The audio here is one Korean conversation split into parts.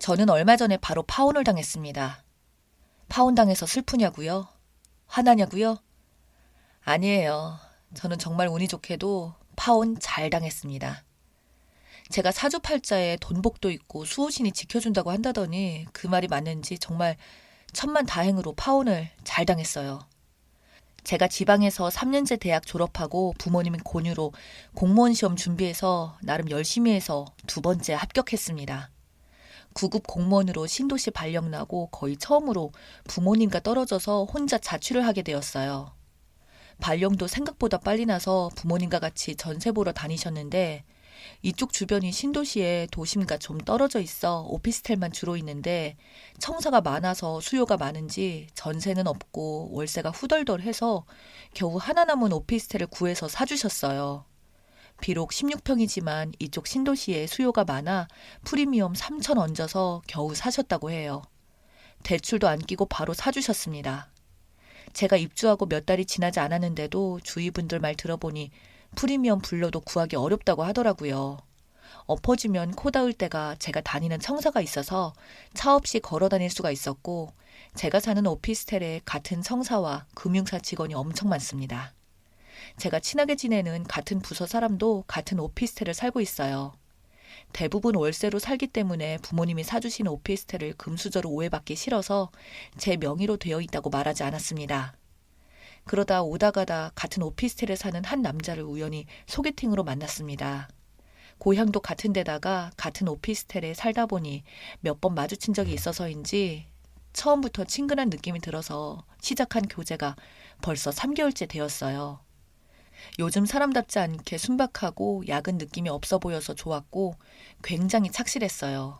저는 얼마 전에 바로 파혼을 당했습니다. 파혼당해서 슬프냐고요? 화나냐고요? 아니에요. 저는 정말 운이 좋게도 파혼 잘 당했습니다. 제가 사주팔자에 돈복도 있고 수호신이 지켜준다고 한다더니 그 말이 맞는지 정말 천만다행으로 파혼을 잘 당했어요. 제가 지방에서 3년제 대학 졸업하고 부모님 권유로 공무원 시험 준비해서 나름 열심히 해서 두 번째 합격했습니다. 9급 공무원으로 신도시 발령 나고 거의 처음으로 부모님과 떨어져서 혼자 자취를 하게 되었어요. 발령도 생각보다 빨리 나서 부모님과 같이 전세 보러 다니셨는데 이쪽 주변이 신도시에 도심과 좀 떨어져 있어 오피스텔만 주로 있는데 청사가 많아서 수요가 많은지 전세는 없고 월세가 후덜덜해서 겨우 하나 남은 오피스텔을 구해서 사주셨어요. 비록 16평이지만 이쪽 신도시에 수요가 많아 프리미엄 3천 얹어서 겨우 사셨다고 해요. 대출도 안 끼고 바로 사주셨습니다. 제가 입주하고 몇 달이 지나지 않았는데도 주위 분들 말 들어보니 프리미엄 불러도 구하기 어렵다고 하더라고요. 엎어지면 코 닿을 때가 제가 다니는 청사가 있어서 차 없이 걸어 다닐 수가 있었고 제가 사는 오피스텔에 같은 청사와 금융사 직원이 엄청 많습니다. 제가 친하게 지내는 같은 부서 사람도 같은 오피스텔을 살고 있어요. 대부분 월세로 살기 때문에 부모님이 사주신 오피스텔을 금수저로 오해받기 싫어서 제 명의로 되어 있다고 말하지 않았습니다. 그러다 오다 가다 같은 오피스텔에 사는 한 남자를 우연히 소개팅으로 만났습니다. 고향도 같은 데다가 같은 오피스텔에 살다 보니 몇 번 마주친 적이 있어서인지 처음부터 친근한 느낌이 들어서 시작한 교제가 벌써 3개월째 되었어요. 요즘 사람답지 않게 순박하고 야근 느낌이 없어 보여서 좋았고 굉장히 착실했어요.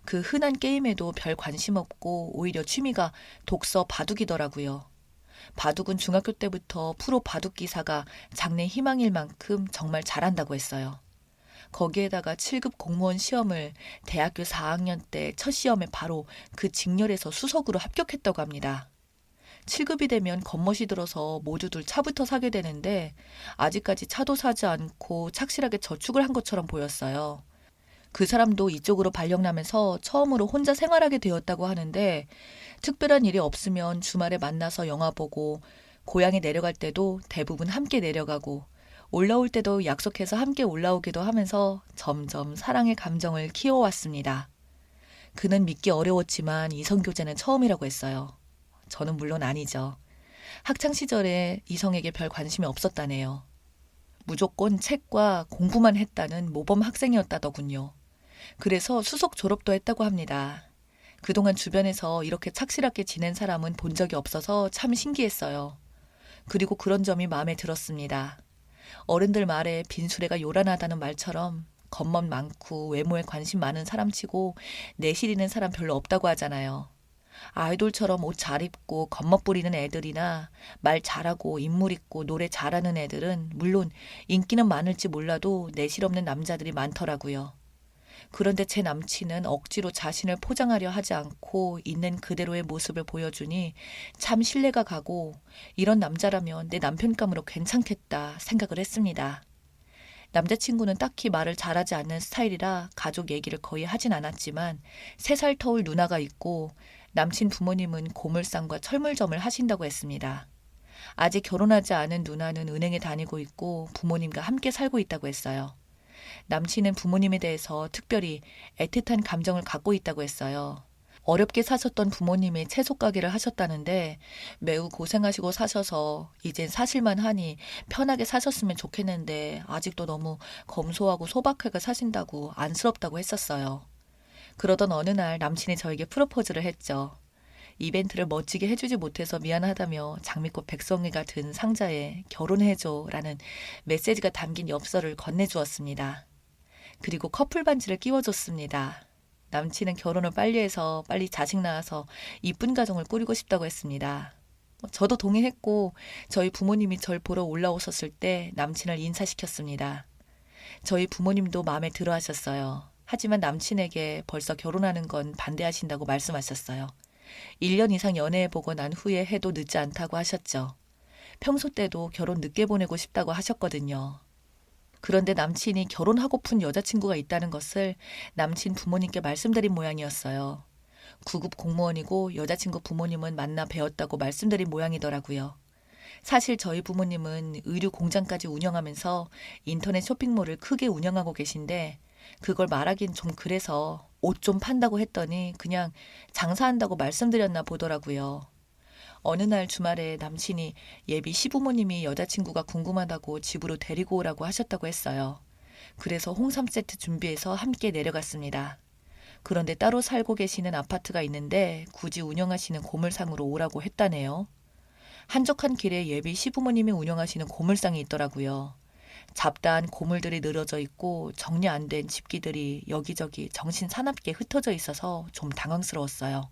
그 흔한 게임에도 별 관심 없고 오히려 취미가 독서 바둑이더라고요. 바둑은 중학교 때부터 프로 바둑 기사가 장래 희망일 만큼 정말 잘한다고 했어요. 거기에다가 7급 공무원 시험을 대학교 4학년 때 첫 시험에 바로 그 직렬에서 수석으로 합격했다고 합니다. 7급이 되면 겉멋이 들어서 모두들 차부터 사게 되는데 아직까지 차도 사지 않고 착실하게 저축을 한 것처럼 보였어요. 그 사람도 이쪽으로 발령나면서 처음으로 혼자 생활하게 되었다고 하는데 특별한 일이 없으면 주말에 만나서 영화 보고 고향에 내려갈 때도 대부분 함께 내려가고 올라올 때도 약속해서 함께 올라오기도 하면서 점점 사랑의 감정을 키워왔습니다. 그는 믿기 어려웠지만 이성교제는 처음이라고 했어요. 저는 물론 아니죠. 학창시절에 이성에게 별 관심이 없었다네요. 무조건 책과 공부만 했다는 모범 학생이었다더군요. 그래서 수석 졸업도 했다고 합니다. 그동안 주변에서 이렇게 착실하게 지낸 사람은 본 적이 없어서 참 신기했어요. 그리고 그런 점이 마음에 들었습니다. 어른들 말에 빈수레가 요란하다는 말처럼 겉멋 많고 외모에 관심 많은 사람치고 내실 있는 사람 별로 없다고 하잖아요. 아이돌처럼 옷 잘 입고 겉멋 부리는 애들이나 말 잘하고 인물 있고 노래 잘하는 애들은 물론 인기는 많을지 몰라도 내실 없는 남자들이 많더라고요. 그런데 제 남친은 억지로 자신을 포장하려 하지 않고 있는 그대로의 모습을 보여주니 참 신뢰가 가고 이런 남자라면 내 남편감으로 괜찮겠다 생각을 했습니다. 남자친구는 딱히 말을 잘하지 않는 스타일이라 가족 얘기를 거의 하진 않았지만 3살 터울 누나가 있고 남친 부모님은 고물상과 철물점을 하신다고 했습니다. 아직 결혼하지 않은 누나는 은행에 다니고 있고 부모님과 함께 살고 있다고 했어요. 남친은 부모님에 대해서 특별히 애틋한 감정을 갖고 있다고 했어요. 어렵게 사셨던 부모님이 채소 가게를 하셨다는데 매우 고생하시고 사셔서 이젠 사실만 하니 편하게 사셨으면 좋겠는데 아직도 너무 검소하고 소박하게 사신다고 안쓰럽다고 했었어요. 그러던 어느 날 남친이 저에게 프로포즈를 했죠. 이벤트를 멋지게 해주지 못해서 미안하다며 장미꽃 백송이가 든 상자에 결혼해줘라는 메시지가 담긴 엽서를 건네주었습니다. 그리고 커플 반지를 끼워줬습니다. 남친은 결혼을 빨리 해서 빨리 자식 낳아서 이쁜 가정을 꾸리고 싶다고 했습니다. 저도 동의했고 저희 부모님이 절 보러 올라오셨을 때 남친을 인사시켰습니다. 저희 부모님도 마음에 들어 하셨어요. 하지만 남친에게 벌써 결혼하는 건 반대하신다고 말씀하셨어요. 1년 이상 연애해보고 난 후에 해도 늦지 않다고 하셨죠. 평소 때도 결혼 늦게 보내고 싶다고 하셨거든요. 그런데 남친이 결혼하고픈 여자친구가 있다는 것을 남친 부모님께 말씀드린 모양이었어요. 구급 공무원이고 여자친구 부모님은 만나 뵈었다고 말씀드린 모양이더라고요. 사실 저희 부모님은 의류 공장까지 운영하면서 인터넷 쇼핑몰을 크게 운영하고 계신데 그걸 말하긴 좀 그래서 옷 좀 판다고 했더니 그냥 장사한다고 말씀드렸나 보더라고요. 어느 날 주말에 남친이 예비 시부모님이 여자친구가 궁금하다고 집으로 데리고 오라고 하셨다고 했어요. 그래서 홍삼 세트 준비해서 함께 내려갔습니다. 그런데 따로 살고 계시는 아파트가 있는데 굳이 운영하시는 고물상으로 오라고 했다네요. 한적한 길에 예비 시부모님이 운영하시는 고물상이 있더라고요. 잡다한 고물들이 늘어져 있고 정리 안 된 집기들이 여기저기 정신 사납게 흩어져 있어서 좀 당황스러웠어요.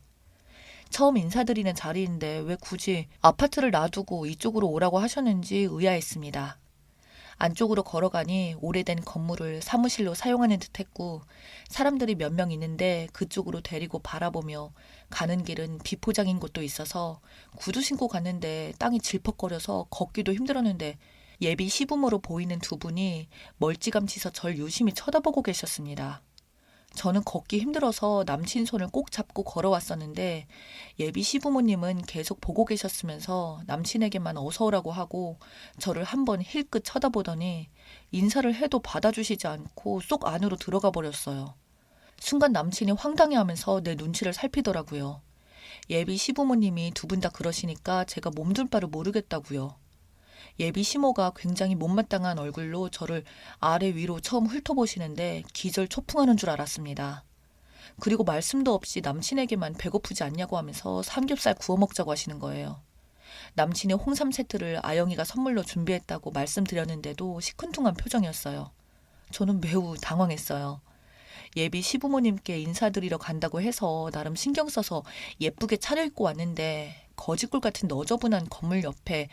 처음 인사드리는 자리인데 왜 굳이 아파트를 놔두고 이쪽으로 오라고 하셨는지 의아했습니다. 안쪽으로 걸어가니 오래된 건물을 사무실로 사용하는 듯 했고 사람들이 몇 명 있는데 그쪽으로 데리고 바라보며 가는 길은 비포장인 곳도 있어서 구두 신고 갔는데 땅이 질퍽거려서 걷기도 힘들었는데 예비 시부모로 보이는 두 분이 멀찌감치서 절 유심히 쳐다보고 계셨습니다. 저는 걷기 힘들어서 남친 손을 꼭 잡고 걸어왔었는데 예비 시부모님은 계속 보고 계셨으면서 남친에게만 어서 오라고 하고 저를 한번 힐끗 쳐다보더니 인사를 해도 받아주시지 않고 쏙 안으로 들어가 버렸어요. 순간 남친이 황당해하면서 내 눈치를 살피더라고요. 예비 시부모님이 두 분 다 그러시니까 제가 몸둘 바를 모르겠다고요. 예비 시모가 굉장히 못마땅한 얼굴로 저를 아래 위로 처음 훑어보시는데 기절초풍하는 줄 알았습니다. 그리고 말씀도 없이 남친에게만 배고프지 않냐고 하면서 삼겹살 구워 먹자고 하시는 거예요. 남친의 홍삼 세트를 아영이가 선물로 준비했다고 말씀드렸는데도 시큰둥한 표정이었어요. 저는 매우 당황했어요. 예비 시부모님께 인사드리러 간다고 해서 나름 신경 써서 예쁘게 차려입고 왔는데 거지꼴 같은 너저분한 건물 옆에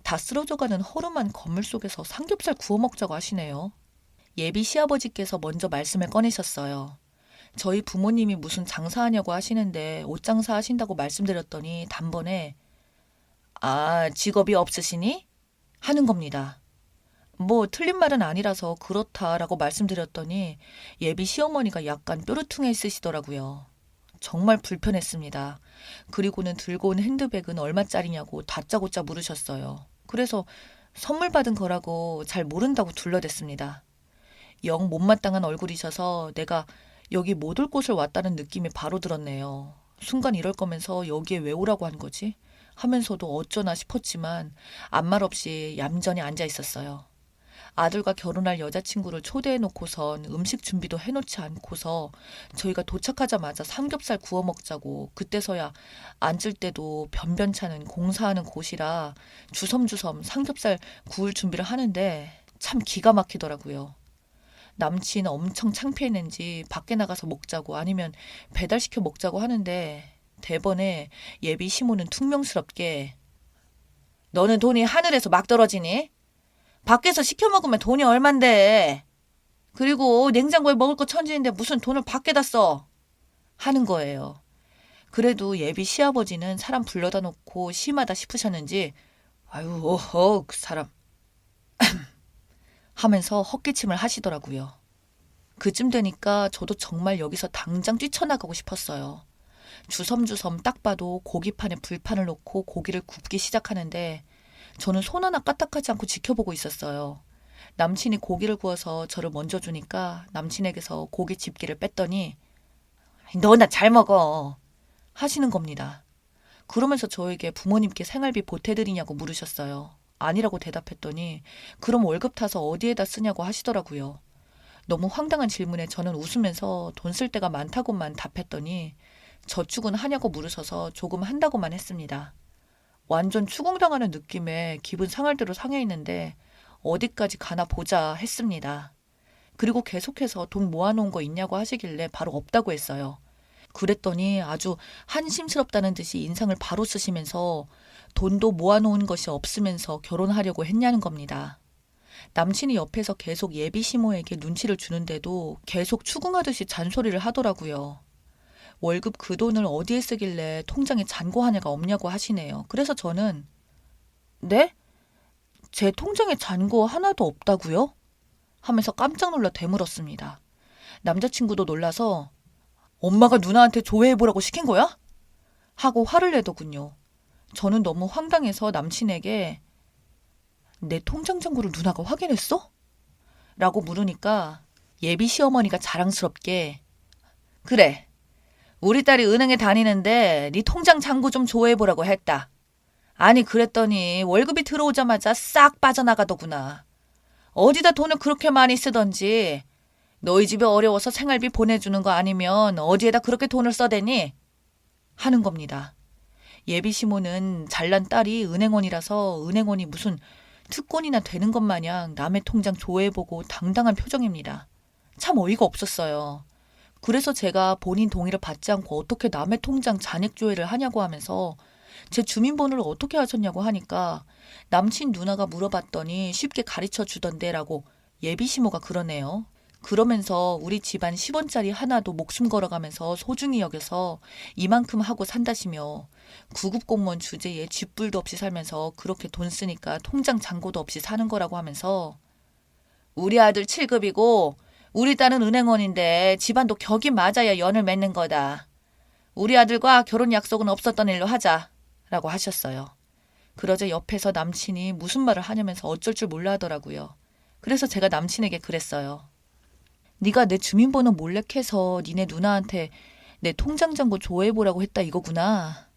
다 쓰러져가는 허름한 건물 속에서 삼겹살 구워 먹자고 하시네요. 예비 시아버지께서 먼저 말씀을 꺼내셨어요. 저희 부모님이 무슨 장사하냐고 하시는데 옷 장사하신다고 말씀드렸더니 단번에 아, 직업이 없으시니? 하는 겁니다. 뭐 틀린 말은 아니라서 그렇다라고 말씀드렸더니 예비 시어머니가 약간 뾰루퉁해 있으시더라고요. 정말 불편했습니다. 그리고는 들고 온 핸드백은 얼마짜리냐고 다짜고짜 물으셨어요. 그래서 선물 받은 거라고 잘 모른다고 둘러댔습니다. 영 못마땅한 얼굴이셔서 내가 여기 못 올 곳을 왔다는 느낌이 바로 들었네요. 순간 이럴 거면서 여기에 왜 오라고 한 거지? 하면서도 어쩌나 싶었지만 아무 말 없이 얌전히 앉아 있었어요. 아들과 결혼할 여자친구를 초대해놓고선 음식 준비도 해놓지 않고서 저희가 도착하자마자 삼겹살 구워 먹자고 그때서야 앉을 때도 변변찮은 공사하는 곳이라 주섬주섬 삼겹살 구울 준비를 하는데 참 기가 막히더라고요. 남친 엄청 창피했는지 밖에 나가서 먹자고 아니면 배달시켜 먹자고 하는데 대번에 예비 시모는 퉁명스럽게 너는 돈이 하늘에서 막 떨어지니? 밖에서 시켜 먹으면 돈이 얼만데. 그리고 냉장고에 먹을 거 천지인데 무슨 돈을 밖에다 써. 하는 거예요. 그래도 예비 시아버지는 사람 불러다 놓고 심하다 싶으셨는지 아유 어허 그 사람 하면서 헛기침을 하시더라고요. 그쯤 되니까 저도 정말 여기서 당장 뛰쳐나가고 싶었어요. 주섬주섬 딱 봐도 고기판에 불판을 놓고 고기를 굽기 시작하는데 저는 손 하나 까딱하지 않고 지켜보고 있었어요. 남친이 고기를 구워서 저를 먼저 주니까 남친에게서 고기 집게를 뺐더니 너나 잘 먹어 하시는 겁니다. 그러면서 저에게 부모님께 생활비 보태드리냐고 물으셨어요. 아니라고 대답했더니 그럼 월급 타서 어디에다 쓰냐고 하시더라고요. 너무 황당한 질문에 저는 웃으면서 돈 쓸 데가 많다고만 답했더니 저축은 하냐고 물으셔서 조금 한다고만 했습니다. 완전 추궁당하는 느낌에 기분 상할 대로 상해 있는데 어디까지 가나 보자 했습니다. 그리고 계속해서 돈 모아놓은 거 있냐고 하시길래 바로 없다고 했어요. 그랬더니 아주 한심스럽다는 듯이 인상을 바로 쓰시면서 돈도 모아놓은 것이 없으면서 결혼하려고 했냐는 겁니다. 남친이 옆에서 계속 예비 시모에게 눈치를 주는데도 계속 추궁하듯이 잔소리를 하더라고요. 월급 그 돈을 어디에 쓰길래 통장에 잔고 하나가 없냐고 하시네요. 그래서 저는 네? 제 통장에 잔고 하나도 없다고요? 하면서 깜짝 놀라 되물었습니다. 남자친구도 놀라서 엄마가 누나한테 조회해보라고 시킨 거야? 하고 화를 내더군요. 저는 너무 황당해서 남친에게 내 통장 잔고를 누나가 확인했어? 라고 물으니까 예비 시어머니가 자랑스럽게 그래, 우리 딸이 은행에 다니는데 네 통장 잔고 좀 조회해보라고 했다. 아니 그랬더니 월급이 들어오자마자 싹 빠져나가더구나. 어디다 돈을 그렇게 많이 쓰던지 너희 집이 어려워서 생활비 보내주는 거 아니면 어디에다 그렇게 돈을 써대니? 하는 겁니다. 예비 시모는 잘난 딸이 은행원이라서 은행원이 무슨 특권이나 되는 것 마냥 남의 통장 조회해보고 당당한 표정입니다. 참 어이가 없었어요. 그래서 제가 본인 동의를 받지 않고 어떻게 남의 통장 잔액 조회를 하냐고 하면서 제 주민번호를 어떻게 하셨냐고 하니까 남친 누나가 물어봤더니 쉽게 가르쳐 주던데라고 예비 시모가 그러네요. 그러면서 우리 집안 10원짜리 하나도 목숨 걸어가면서 소중히 여겨서 이만큼 하고 산다시며 구급 공무원 주제에 쥐뿔도 없이 살면서 그렇게 돈 쓰니까 통장 잔고도 없이 사는 거라고 하면서 우리 아들 7급이고 우리 딸은 은행원인데 집안도 격이 맞아야 연을 맺는 거다. 우리 아들과 결혼 약속은 없었던 일로 하자 라고 하셨어요. 그러자 옆에서 남친이 무슨 말을 하냐면서 어쩔 줄 몰라 하더라고요. 그래서 제가 남친에게 그랬어요. 네가 내 주민번호 몰래 캐서 니네 누나한테 내 통장 잔고 조회해보라고 했다 이거구나.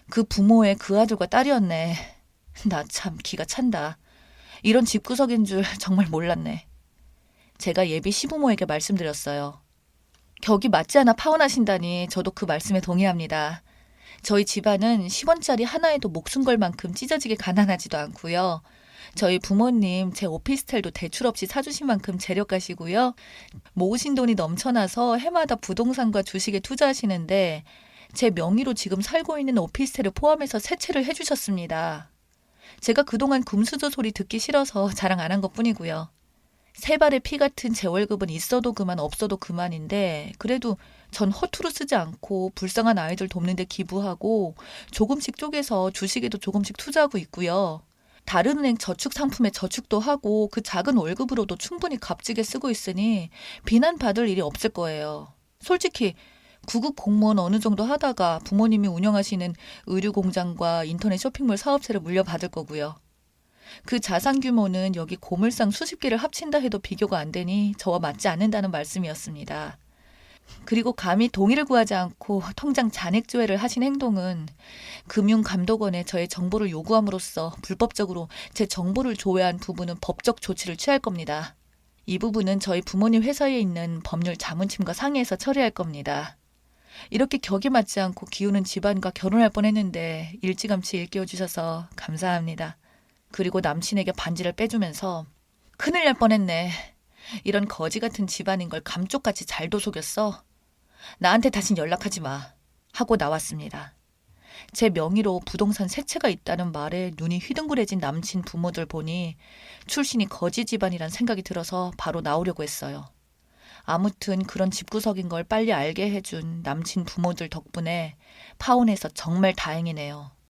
그 부모의 그 아들과 딸이었네. 나 참 기가 찬다. 이런 집구석인 줄 정말 몰랐네. 제가 예비 시부모에게 말씀드렸어요. 격이 맞지 않아 파혼하신다니 저도 그 말씀에 동의합니다. 저희 집안은 10원짜리 하나에도 목숨 걸 만큼 찢어지게 가난하지도 않고요. 저희 부모님 제 오피스텔도 대출 없이 사주신 만큼 재력가시고요. 모으신 돈이 넘쳐나서 해마다 부동산과 주식에 투자하시는데 제 명의로 지금 살고 있는 오피스텔을 포함해서 세 채를 해주셨습니다. 제가 그동안 금수저 소리 듣기 싫어서 자랑 안 한 것뿐이고요. 세 발의 피 같은 제 월급은 있어도 그만 없어도 그만인데 그래도 전 허투루 쓰지 않고 불쌍한 아이들 돕는 데 기부하고 조금씩 쪼개서 주식에도 조금씩 투자하고 있고요. 다른 은행 저축 상품에 저축도 하고 그 작은 월급으로도 충분히 값지게 쓰고 있으니 비난받을 일이 없을 거예요. 솔직히 구급 공무원 어느 정도 하다가 부모님이 운영하시는 의류공장과 인터넷 쇼핑몰 사업체를 물려받을 거고요. 그 자산 규모는 여기 고물상 수십 개를 합친다 해도 비교가 안 되니 저와 맞지 않는다는 말씀이었습니다. 그리고 감히 동의를 구하지 않고 통장 잔액 조회를 하신 행동은 금융감독원에 저의 정보를 요구함으로써 불법적으로 제 정보를 조회한 부분은 법적 조치를 취할 겁니다. 이 부분은 저희 부모님 회사에 있는 법률 자문팀과 상의해서 처리할 겁니다. 이렇게 격이 맞지 않고 기우는 집안과 결혼할 뻔했는데 일찌감치 일깨워주셔서 감사합니다. 그리고 남친에게 반지를 빼주면서 큰일 날 뻔했네. 이런 거지 같은 집안인 걸 감쪽같이 잘도 속였어. 나한테 다신 연락하지 마. 하고 나왔습니다. 제 명의로 부동산 세 채가 있다는 말에 눈이 휘둥그레진 남친 부모들 보니 출신이 거지 집안이란 생각이 들어서 바로 나오려고 했어요. 아무튼 그런 집구석인 걸 빨리 알게 해준 남친 부모들 덕분에 파혼해서 정말 다행이네요.